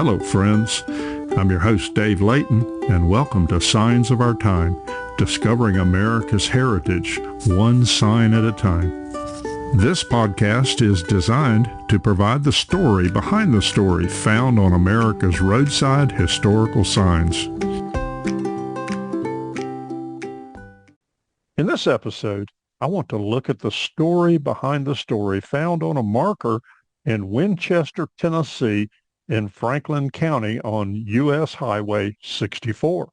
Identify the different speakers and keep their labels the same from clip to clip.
Speaker 1: Hello, friends. I'm your host, Dave Layton, and welcome to Signs of Our Time, discovering America's heritage, one sign at a time. This podcast is designed to provide the story behind the story found on America's roadside historical signs. In this episode, I want to look at the story behind the story found on a marker in Winchester, Tennessee, in Franklin County on U.S. Highway 64.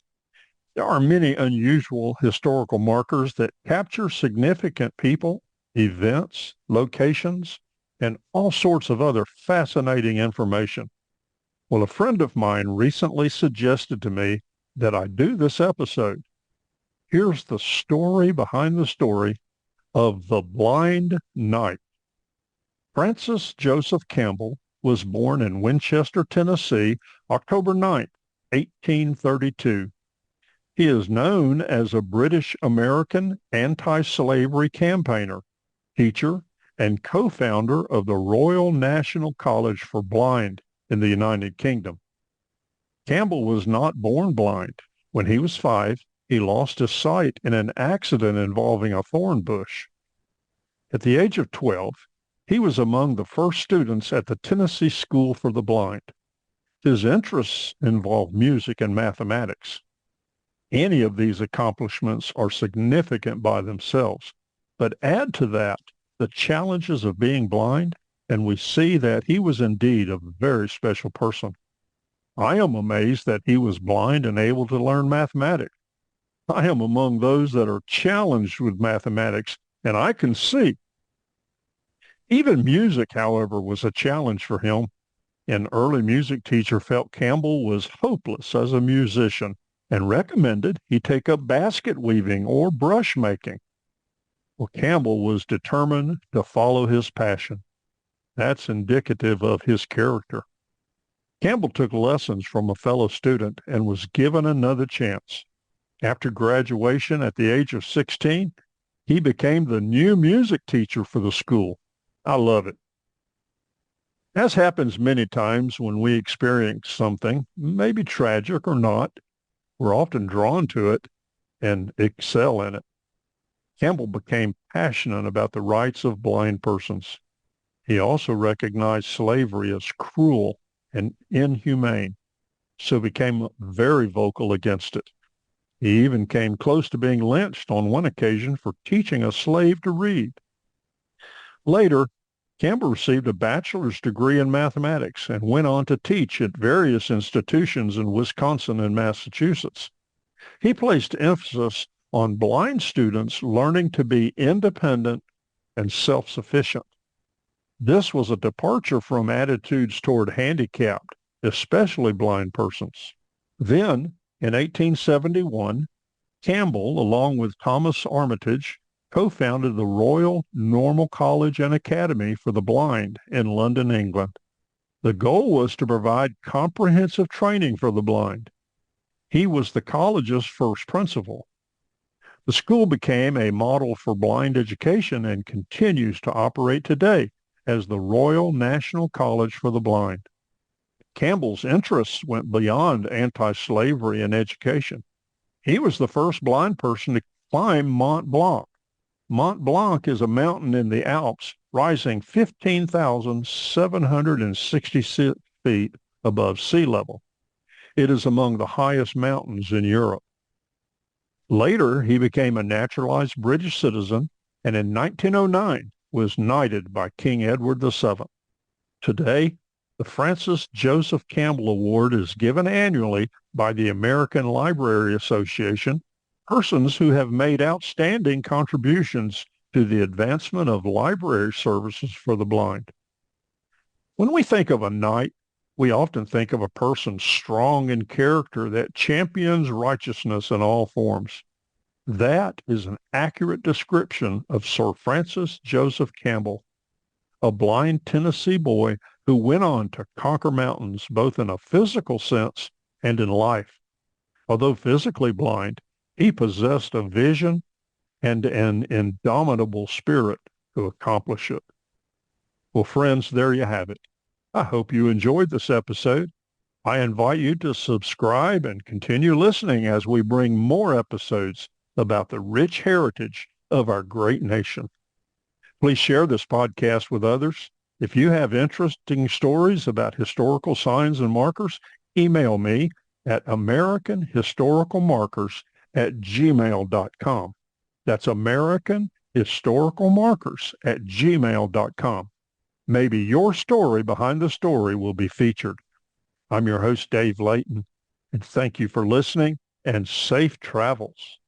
Speaker 1: There are many unusual historical markers that capture significant people, events, locations, and all sorts of other fascinating information. Well, a friend of mine recently suggested to me that I do this episode. Here's the story behind the story of the Blind Knight. Francis Joseph Campbell was born in Winchester, Tennessee, October 9, 1832. He is known as a British-American anti-slavery campaigner, teacher, and co-founder of the Royal National College for Blind in the United Kingdom. Campbell was not born blind. When he was 5, he lost his sight in an accident involving a thorn bush. At the age of 12, he was among the first students at the Tennessee School for the Blind. His interests involved music and mathematics. Any of these accomplishments are significant by themselves, but add to that the challenges of being blind, and we see that he was indeed a very special person. I am amazed that he was blind and able to learn mathematics. I am among those that are challenged with mathematics, and I can see. Even music, however, was a challenge for him. An early music teacher felt Campbell was hopeless as a musician and recommended he take up basket weaving or brush making. Well, Campbell was determined to follow his passion. That's indicative of his character. Campbell took lessons from a fellow student and was given another chance. After graduation at the age of 16, he became the new music teacher for the school. I love it. As happens many times when we experience something, maybe tragic or not, we're often drawn to it and excel in it. Campbell became passionate about the rights of blind persons. He also recognized slavery as cruel and inhumane, so became very vocal against it. He even came close to being lynched on one occasion for teaching a slave to read. Later, Campbell received a bachelor's degree in mathematics and went on to teach at various institutions in Wisconsin and Massachusetts. He placed emphasis on blind students learning to be independent and self-sufficient. This was a departure from attitudes toward handicapped, especially blind persons. Then, in 1871, Campbell, along with Thomas Armitage, co-founded the Royal Normal College and Academy for the Blind in London, England. The goal was to provide comprehensive training for the blind. He was the college's first principal. The school became a model for blind education and continues to operate today as the Royal National College for the Blind. Campbell's interests went beyond anti-slavery and education. He was the first blind person to climb Mont Blanc. Mont Blanc is a mountain in the Alps rising 15,766 feet above sea level. It is among the highest mountains in Europe. Later, he became a naturalized British citizen and in 1909 was knighted by King Edward VII. Today, the Francis Joseph Campbell Award is given annually by the American Library Association, persons who have made outstanding contributions to the advancement of library services for the blind. When we think of a knight, we often think of a person strong in character that champions righteousness in all forms. That is an accurate description of Sir Francis Joseph Campbell, a blind Tennessee boy who went on to conquer mountains both in a physical sense and in life. Although physically blind, he possessed a vision and an indomitable spirit to accomplish it. Well, friends, there you have it. I hope you enjoyed this episode. I invite you to subscribe and continue listening as we bring more episodes about the rich heritage of our great nation. Please share this podcast with others. If you have interesting stories about historical signs and markers, email me at americanhistoricalmarkers@gmail.com. That's americanhistoricalmarkers@gmail.com. Maybe your story behind the story will be featured. I'm your host, Dave Layton, and thank you for listening and safe travels.